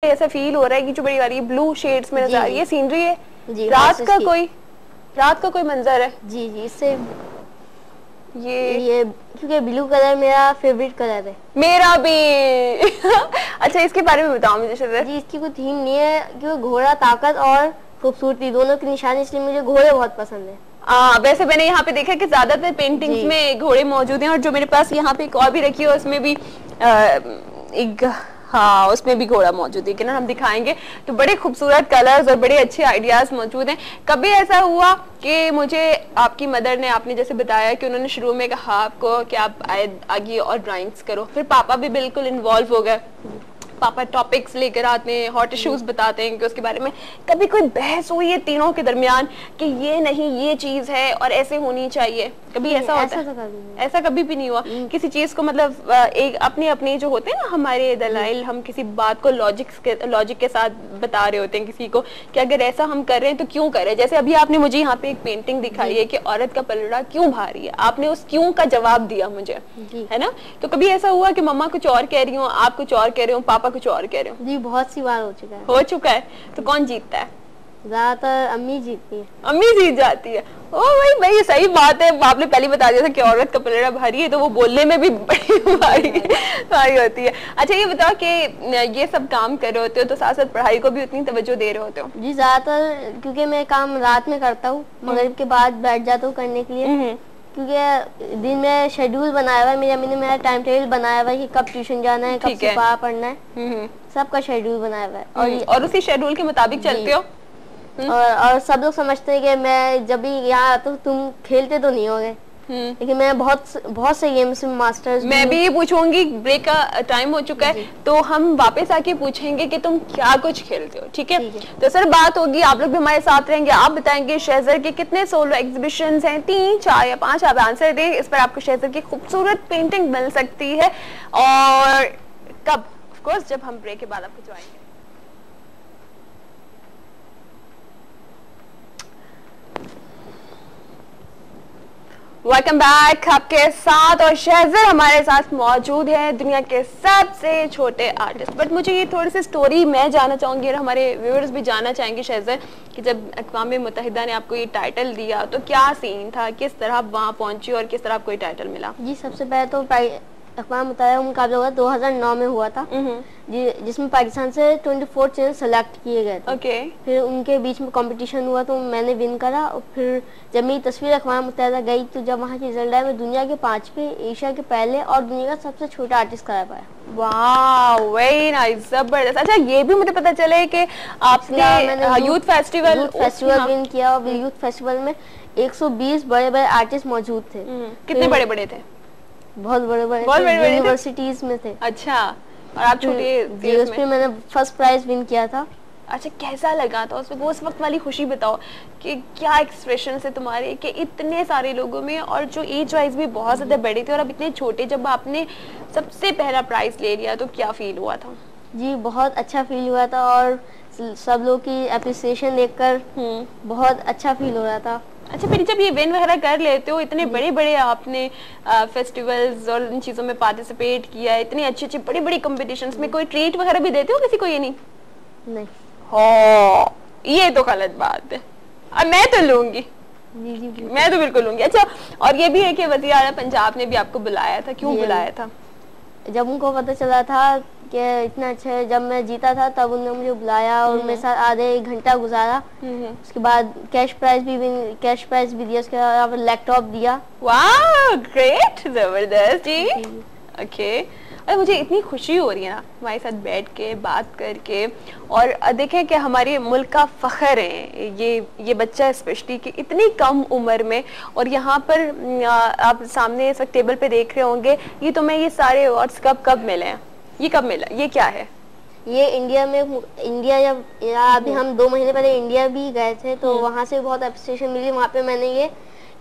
ऐसा फील हो रहा है कि जो बड़ी आ रही है ब्लू शेड्स में नजर आ रही है, सीनरी है जी, रात का कोई मंजर है। जी जी इससे ये क्योंकि ब्लू कलर मेरा फेवरेट कलर है। मेरा भी अच्छा इसके बारे में बताओ मुझे शज़र। जी इसकी कोई थीम नहीं है, क्योंकि घोड़ा ताकत और खूबसूरती दोनों की निशानी, इसलिए मुझे घोड़े बहुत पसंद है। वैसे मैंने यहाँ पे देखा कि ज्यादातर पेंटिंग्स में घोड़े मौजूद हैं, और जो मेरे पास यहाँ पे एक और भी रखी है उसमें भी एक उसमें भी घोड़ा मौजूद है कि ना, हम दिखाएंगे। तो बड़े खूबसूरत कलर्स और बड़े अच्छे आइडियाज मौजूद हैं। कभी ऐसा हुआ कि मुझे आपकी मदर ने, आपने जैसे बताया कि उन्होंने शुरू में कहा आपको कि आप आगे और ड्राइंग्स करो, फिर पापा भी बिल्कुल इन्वॉल्व हो गए, पापा टॉपिक्स लेकर आते हैं, हॉट इश्यूज बताते हैं कि उसके बारे में कभी कोई बहस हुई है तीनों के दरमियान कि ये नहीं ये चीज है और ऐसे होनी चाहिए? कभी ऐसा होता है? ऐसा कभी भी नहीं हुआ किसी चीज को, मतलब एक अपने अपने जो होते हैं ना हमारे दलाइल, हम किसी बात को लॉजिक के साथ बता रहे होते हैं किसी को कि अगर ऐसा हम कर रहे हैं तो क्यों कर रहे हैं। जैसे अभी आपने मुझे यहाँ पे एक पेंटिंग दिखाई है कि औरत का पलड़ा क्यों भारी है, आपने उस क्यों का जवाब दिया मुझे, है ना। तो कभी ऐसा हुआ कि मम्मा कुछ और कह रही हो, आप कुछ और कह रहे हो, पापा कुछ और कह रहे हो? जी बहुत सी बार हो चुका है। तो कौन जीतता है? ज्यादातर अम्मी जीतती है। अम्मी जीत जाती है। ओ भाई ये सही बात है, आपने पहले ही बता दिया था कि औरत का पलड़ा भारी है, तो वो बोलने में भी बड़ी भारी होती है। अच्छा ये बताओ कि ये सब काम कर रहे होते हो तो साथ साथ पढ़ाई को भी उतनी तवज्जो दे रहे होते हो? जी ज्यादातर, क्योंकि मैं काम रात में करता हूँ, मगरिब के बाद बैठ जाता हूँ करने के लिए, क्योंकि दिन में शेड्यूल बनाया हुआ है, मेरी अम्मी ने मेरा टाइम टेबल बनाया हुआ है कि कब ट्यूशन जाना है, कब से पढ़ना है, सबका शेड्यूल बनाया हुआ है और उसी शेड्यूल के मुताबिक चलते हो। और सब लोग समझते हैं कि मैं जब भी यहाँ आता हूँ तुम खेलते तो नहीं होगे, लेकिन मैं बहुत से गेम्स में मास्टर्स। मैं भी ये पूछूंगी, ब्रेक का टाइम हो चुका है तो हम वापस आके पूछेंगे कि तुम क्या कुछ खेलते हो, ठीक है? तो सर बात होगी, आप लोग भी हमारे साथ रहेंगे, आप बताएंगे शहज़र के कितने सोलो एग्जीबिशंस हैं, 3, 4 या 5 आप आंसर दें। इस पर आपको शहज़र की खूबसूरत पेंटिंग मिल सकती है, और कब? ऑफ कोर्स जब हम ब्रेक के बाद आपको ज्वाइन। वेलकम बैक आपके साथ, और शहज़र हमारे साथ मौजूद है, दुनिया के सबसे छोटे आर्टिस्ट। बट मुझे ये थोड़ी सी स्टोरी मैं जानना चाहूँगी और हमारे व्यूअर्स भी जानना चाहेंगे शहज़र, कि जब अक़वाम मुत्तहिदा ने आपको ये टाइटल दिया तो क्या सीन था, किस तरह आप वहाँ पहुँची और किस तरह आपको ये टाइटल मिला? जी सबसे पहले तो अक़वाम मुत्तहिदा मुकाबला 2009 में हुआ था, जिसमें पाकिस्तान से 24 चैनल सेलेक्ट किए गए थे। फिर उनके बीच में कंपटीशन हुआ तो मैंने विन करा, और फिर जब मेरी तस्वीर अक़वाम मुत्तहिदा गई तो जब वहाँ की रिजल्ट आया, मैं दुनिया के 5वें, एशिया के पहले और दुनिया का सबसे छोटा आर्टिस्ट करा पाया। वाह वेरी नाइस, जबरदस्त। अच्छा ये भी मुझे पता चले कि आपने यूथ फेस्टिवल विन किया, और यूथ फेस्टिवल में 120 बड़े बड़े आर्टिस्ट मौजूद थे। कितने बड़े बड़े थे? बहुत बड़े यूनिवर्सिटीज में थे। अच्छा, और आप छोटे? उसमें मैंने फर्स्ट प्राइज विन किया था। अच्छा कैसा लगा था उसमें, वो उस वक्त वाली खुशी बताओ कि क्या एक्सप्रेशन है तुम्हारे कि इतने सारे लोगों में, और जो एज वाइज भी बहुत ज्यादा बड़े थे और अब इतने छोटे, जब आपने सबसे पहला प्राइज ले लिया तो क्या फील हुआ था? जी बहुत अच्छा फील हुआ था, और सब लोग की अप्रिसिएशन देखकर बहुत अच्छा फील हो रहा था। अच्छा फिर जब ये विन वगैरह कर लेते हो, इतने बड़े बड़े आपने फेस्टिवल्स और इन चीज़ों में पार्टिसिपेट किया, इतनी अच्छी अच्छी बड़ी बड़ी कॉम्पिटिशन्स में, कोई ट्रीट वगैरह भी देते हो किसी को? ये नहीं हो, ये तो गलत बात है। अब मैं तो लूंगी, मैं तो बिल्कुल लूंगी। अच्छा और ये भी है कि वज़ीर आला पंजाब ने भी आपको बुलाया था, क्यों बुलाया था? जब उनको पता चला था कि इतना अच्छा है, जब मैं जीता था तब उन्होंने मुझे बुलाया और मेरे साथ आधे 1 घंटा गुजारा। उसके बाद कैश प्राइज भी दिया, उसके बाद लैपटॉप दिया। वाह ग्रेट, जबरदस्त जी। ओके, और मुझे इतनी खुशी हो रही है ना हमारे साथ बैठ के बात करके, और देखें कि हमारे मुल्क का फख्र है ये बच्चा स्पेशली कि इतनी कम उम्र में, और यहाँ पर आप सामने इस वक्त टेबल पे देख रहे होंगे, ये तो मैं ये सारे अवार्ड्स कब मिले हैं, ये कब मिला, ये क्या है? ये इंडिया जब अभी हम 2 महीने पहले इंडिया भी गए थे तो वहाँ से बहुत अप्रिसिएशन मिली। वहाँ पे मैंने ये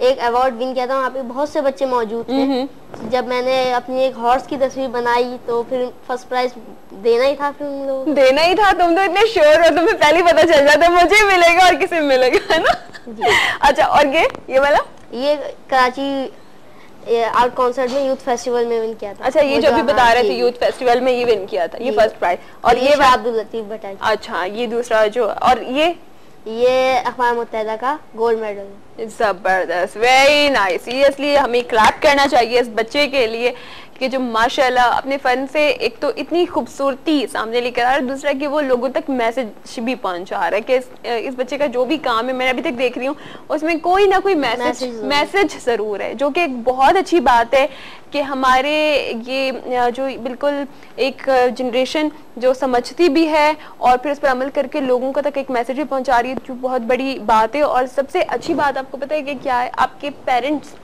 एक अवार्ड विन किया था, वहाँ पे बहुत से बच्चे मौजूद थे। जब मैंने अपनी एक हॉर्स की तस्वीर बनाई तो फिर फर्स्ट प्राइज देना ही था, फिर उन लोगों देना ही था। तुम तो इतने श्योर हो, तुम्हें पहले पता चल जाता मुझे मिलेगा और किसे मिलेगा, है ना? अच्छा और ये वाला, ये आर्ट कॉन्सर्ट में, यूथ फेस्टिवल में विन किया था। अच्छा, ये जो भी बता रहे थे यूथ फेस्टिवल में ये विन किया था, ये फर्स्ट प्राइज। और ये अब्दुल लतीफ भट्टाचार्य। अच्छा, ये दूसरा जो, और ये अक़वाम मुत्तहिदा का गोल्ड मेडल। जबरदस्त, वेरी नाइस। सीरियसली हमें क्लैप करना चाहिए इस बच्चे के लिए कि जो माशाल्लाह अपने फन से एक तो इतनी खूबसूरती सामने लेकर आ रहा है, दूसरा कि वो लोगों तक मैसेज भी पहुंचा रहा है कि इस बच्चे का जो भी काम है, मैंने अभी तक देख रही हूँ उसमें कोई ना कोई मैसेज जरूर है, जो कि एक बहुत अच्छी बात है कि हमारे ये जो बिल्कुल एक जनरेशन जो समझती भी है और फिर उस पर अमल करके लोगों को तक एक मैसेज भी पहुंचा रही है, जो बहुत बड़ी बात है। और सबसे अच्छी बात आपको पता है कि क्या है, आपके पेरेंट्स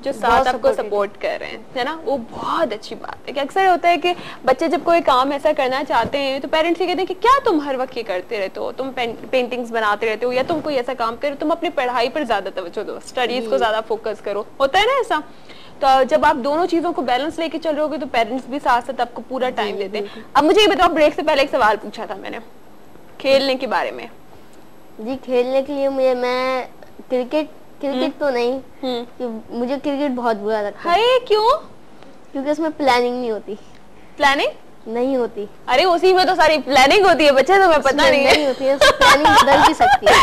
जो साथ आपको सपोर्ट कर रहे हैं, है ना, वो बहुत अच्छी बात है। कि अक्सर होता है कि बच्चे जब कोई काम ऐसा करना चाहते हैं तो पेरेंट्स ये कहते हैं कि क्या तुम हर वक्त ये करते रहते हो, तुम पेंटिंग्स बनाते रहते हो, या तुम कोई ऐसा काम करो, तुम अपनी पढ़ाई पर ज्यादा तवज्जो दो, स्टडीज को ज्यादा फोकस करो, होता है ना ऐसा। तो जब आप दोनों चीजों को बैलेंस लेके चल रहे होगे तो पेरेंट्स भी साथ साथ आपको पूरा टाइम देते हैं। अब मुझे ये बताओ, ब्रेक से पहले एक सवाल पूछा था मैंने खेलने के बारे में। जी, खेलने के लिए मैं क्रिकेट तो नहीं, मुझे क्रिकेट बहुत बुरा लगता है। क्यों? क्योंकि उसमें प्लानिंग नहीं होती। प्लानिंग नहीं होती? अरे उसी में तो सारी प्लानिंग होती है बच्चे, तुम्हें पता नहीं होती है, प्लानिंग बदल भी सकती है।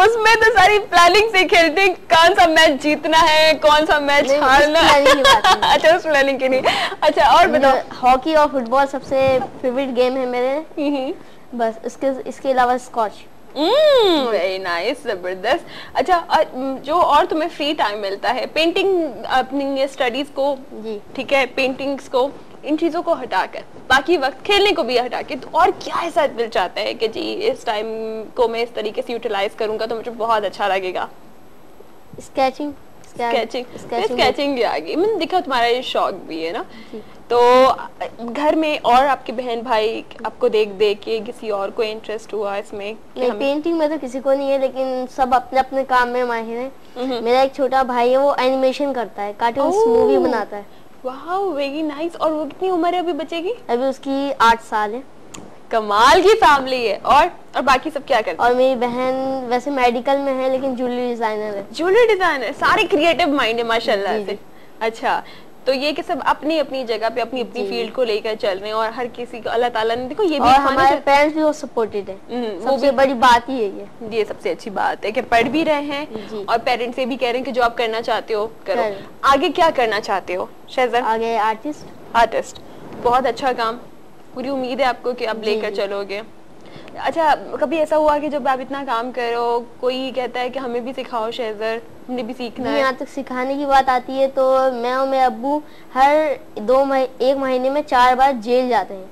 उसमें तो सारी प्लानिंग से खेलते हैं, कौन सा मैच जीतना है, कौन सा मैच हारना है। अच्छा, उस प्लानिंग की नहीं। अच्छा, और बताओ। हॉकी और फुटबॉल सबसे फेवरेट गेम है मेरे, बस इसके अलावा स्कॉच। वेरी नाइस, जबरदस्त। अच्छा, जो और तुम्हें फ्री टाइम मिलता है, पेंटिंग, अपनी स्टडीज को, ठीक है, पेंटिंग्स को, इन चीजों को हटाकर, बाकी वक्त खेलने को भी हटा के, तो और क्या ऐसा दिल चाहता है कि जी इस टाइम को मैं इस तरीके से यूटिलाइज करूंगा तो मुझे बहुत अच्छा लगेगा? स्केचिंग भी आ गई। मैंने देखा तुम्हारा ये शौक भी है ना। तो घर में और आपके बहन भाई आपको देख के किसी और को इंटरेस्ट हुआ इसमें? पेंटिंग में तो किसी को नहीं है, लेकिन सब अपने अपने काम में माहिर हैं। मेरा एक छोटा भाई है, वो एनिमेशन करता है, कार्टून्स, मूवी बनाता है। Wow, very nice. और वो कितनी उम्र है अभी बच्चे की? अभी उसकी 8 साल है। कमाल की फैमिली है। और बाकी सब क्या करते हैं? और मेरी बहन वैसे मेडिकल में है, लेकिन ज्वेलरी डिजाइनर है। ज्वेलरी डिजाइनर, सारे क्रिएटिव माइंड है माशाल्लाह से। अच्छा, तो ये कि सब अपनी अपनी जगह पे अपनी अपनी फील्ड को लेकर चल रहे हैं, और हर किसी को अल्लाह ताला ने, देखो ये भी, और हमारे पेरेंट्स भी वो सपोर्टेड है, सबसे बड़ी बात ही है ये सबसे अच्छी बात है कि पढ़ भी रहे हैं और पेरेंट्स से भी कह रहे हैं कि जो आप करना चाहते हो करो। आगे क्या करना चाहते हो शहज़ाद? आगे आर्टिस्ट, बहुत अच्छा काम, पूरी उम्मीद है आपको कि आप लेकर चलोगे। अच्छा, कभी ऐसा हुआ कि जब आप इतना काम करो कोई कहता है कि हमें भी सिखाओ शहज़ाद, हमने भी सीखना है? यहाँ तक सिखाने की बात आती है तो मैं और मेरे अब्बू हर एक महीने में 4 बार जेल जाते हैं।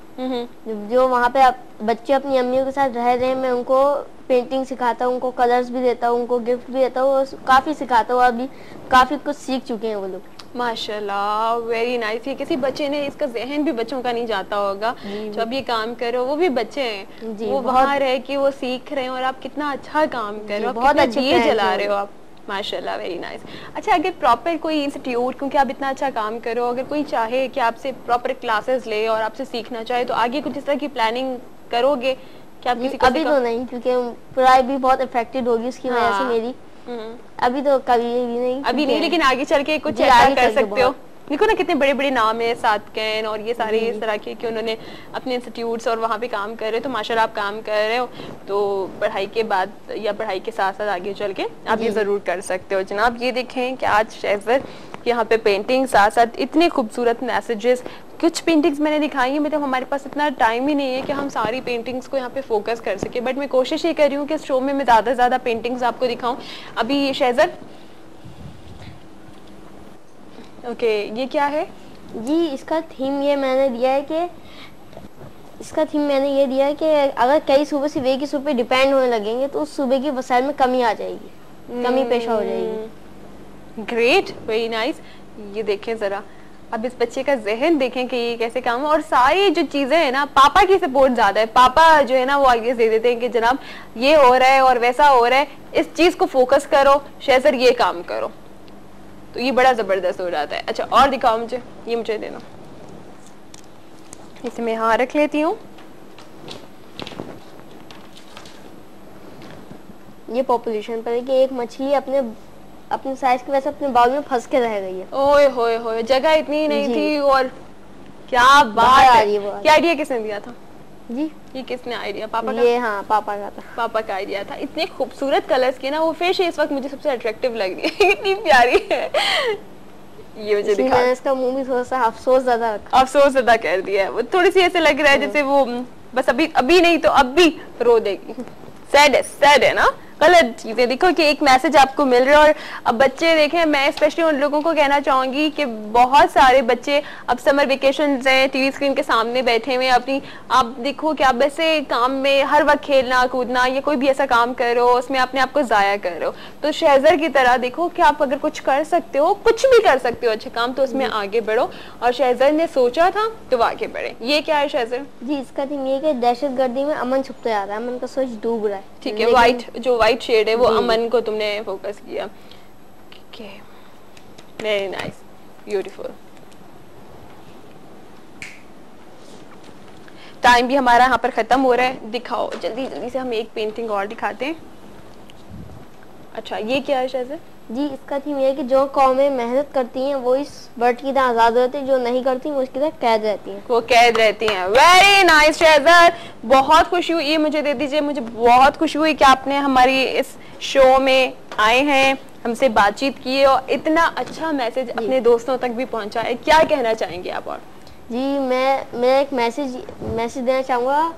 जो वहाँ पे बच्चे अपनी अम्मियों के साथ रह रहे हैं, मैं उनको पेंटिंग सिखाता हूँ, उनको कलर्स भी देता हूँ, उनको गिफ्ट भी देता हूँ, काफी सिखाता हूँ। अभी काफी कुछ सीख चुके हैं वो लोग। माशाल्लाह, वेरी नाइस। ये किसी बच्चे ने, इसका जहन भी बच्चों का नहीं जाता होगा, जब ये काम करो, वो भी बच्चे हैं, वो वहाँ रह के वो सीख रहे हैं, और आप कितना अच्छा काम कर रहे हो, बहुत अच्छे जला रहे हो आप, माशाल्लाह, वेरी नाइस। अच्छा, अगर प्रॉपर कोई इंस्टीट्यूट, क्योंकि आप इतना अच्छा काम करो, अगर कोई चाहे कि आपसे प्रॉपर क्लासेस ले और आपसे सीखना चाहे, तो आगे कुछ इस तरह की प्लानिंग करोगे क्या? आप किसी को अभी तो नहीं, क्योंकि पढ़ाई भी बहुत अफेक्टेड होगी उसकी वजह से मेरी। अभी तो कभी भी नहीं, लेकिन आगे चल के कुछ ऐसा कर सकते हो। देखो ना कितने बड़े बड़े नाम है, सादकैन और ये सारे इस तरह के, कि उन्होंने अपने इंस्टीट्यूट्स और वहाँ पे काम कर रहे हो। तो माशाल्लाह आप काम कर रहे हो, तो पढ़ाई के बाद या पढ़ाई के साथ साथ आगे चल के आप ये ज़रूर कर सकते हो। जनाब, ये देखें कि आज शहज़ाद यहाँ पे पेंटिंग साथ साथ इतने खूबसूरत मैसेजेस, कुछ पेंटिंग्स मैंने दिखाई है, मतलब हमारे पास इतना टाइम ही नहीं है कि हम सारी पेंटिंग्स को यहाँ पे फोकस कर सके, बट मैं कोशिश ये कर रही हूँ कि इस शो में मैं ज़्यादा से ज़्यादा पेंटिंग्स आपको दिखाऊँ। अभी शहज़ाद, ओके, ये क्या है जी? इसका थीम ये मैंने दिया है कि अगर कई सूबे सिर्फ एक ही सूबे पे डिपेंड होने लगेंगे तो उस सूबे की वसाइल में कमी आ जाएगी, कमी पेशा हो जाएगी। Great, very nice. ये देखें जरा, अब इस बच्चे का जहन देखें कि ये कैसे काम है, और सारी जो चीजें है ना, पापा की सपोर्ट ज्यादा है। पापा जो है ना वो आगे दे देते हैं कि जनाब ये हो रहा है और वैसा हो रहा है, इस चीज को फोकस करो शहज़ाद, ये काम करो, तो ये बड़ा जबरदस्त हो जाता है। अच्छा, और दिखाओ मुझे, ये मुझे देना, इसे मैं यहाँ रख लेती हूँ। ये पॉपुलेशन पर है कि एक मछली अपने अपने साइज की वजह से अपने बाल में फंस के रह गई है। ओए होए होए, जगह इतनी नहीं थी। और क्या बात है, क्या आइडिया किसने दिया था जी? ये किसने आइडिया? पापा का? ये हाँ पापा का था। पापा का आइडिया था। इतने खूबसूरत कलर्स के ना, वो फिश इस वक्त मुझे सबसे अट्रैक्टिव लग रही है, इतनी प्यारी है। ये मुझे दिखा, मैंने इसका मुंह भी थोड़ा सा अफसोस ज्यादा रखा। अफसोस ज्यादा कर दिया है, वो थोड़ी सी ऐसे लग रहा है जैसे वो बस अभी नहीं तो अब भी रो देगी। सैड है ना, गलत चीजें। देखो कि एक मैसेज आपको मिल रहा है। और अब बच्चे देखें, मैं स्पेशली उन लोगों को कहना चाहूंगी कि बहुत सारे बच्चे अब समर वेकेशन है, टीवी स्क्रीन के सामने बैठे हुए अपनी, आप देखो कि आप ऐसे काम में हर वक्त खेलना कूदना या कोई भी ऐसा काम कर रहे हो, उसमें अपने आप को जाया कर रहे हो। तो शहज़र की तरह देखो कि आप अगर कुछ कर सकते हो, कुछ भी कर सकते हो अच्छा काम, तो उसमें आगे बढ़ो। और शहज़र ने सोचा था तो आगे बढ़े। ये क्या है शहज़र? जी, इसका थीम ये कि दहशतगर्दी में अमन छुपता जा रहा है, अमन का सोच डूब रहा है। ठीक है, व्हाइट शेड है वो अमन को तुमने फोकस किया। Very nice, beautiful. टाइम भी हमारा यहाँ पर खत्म हो रहा है, दिखाओ जल्दी जल्दी से, हम एक पेंटिंग और दिखाते हैं। अच्छा, ये क्या है शहज़र? जी, इसका थीम ये है कि जो कौमें मेहनत करती हैं वो इस बर्ड की तरह आजाद रहती है, जो नहीं करती वो इसकी तरह कैद रहती हैं। वो कैद रहती हैं। वेरी नाइस शहज़र, बहुत खुशी हुई। ये मुझे दे दीजिए, मुझे बहुत खुशी हुई कि आपने हमारी इस शो में आए हैं, हमसे बातचीत की है और इतना अच्छा मैसेज अपने दोस्तों तक भी पहुंचा है। क्या कहना चाहेंगे आप? और जी, मैं एक मैसेज देना चाहूँगा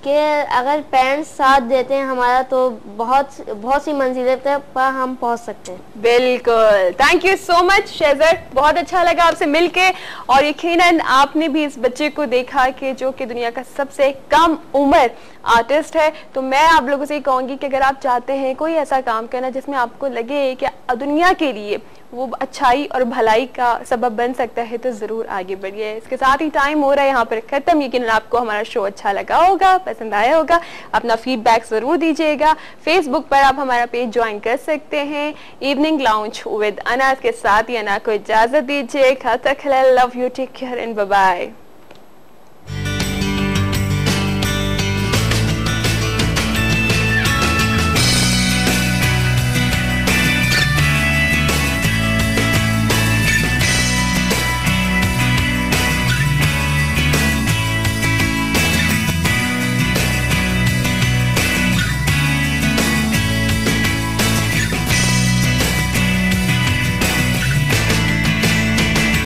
कि अगर पेरेंट्स साथ देते हैं हमारा तो बहुत सी मंजिलें पर हम पहुंच सकते हैं। बिल्कुल, थैंक यू सो मच शहज़र, बहुत अच्छा लगा आपसे मिलके। और यकीनन आपने भी इस बच्चे को देखा कि जो कि दुनिया का सबसे कम उम्र आर्टिस्ट है। तो मैं आप लोगों से कहूँगी कि अगर आप चाहते हैं कोई ऐसा काम करना जिसमें आपको लगे कि दुनिया के लिए वो अच्छाई और भलाई का सबब बन सकता है, तो जरूर आगे बढ़िए। इसके साथ ही टाइम हो रहा है यहाँ पर खत्म। यकीनन आपको हमारा शो अच्छा लगा होगा, पसंद आया होगा। अपना फीडबैक जरूर दीजिएगा। फेसबुक पर आप हमारा पेज ज्वाइन कर सकते हैं, इवनिंग लाउंज विद अना के साथ ही अना को इजाजत दीजिए। Love you, take care and bye bye.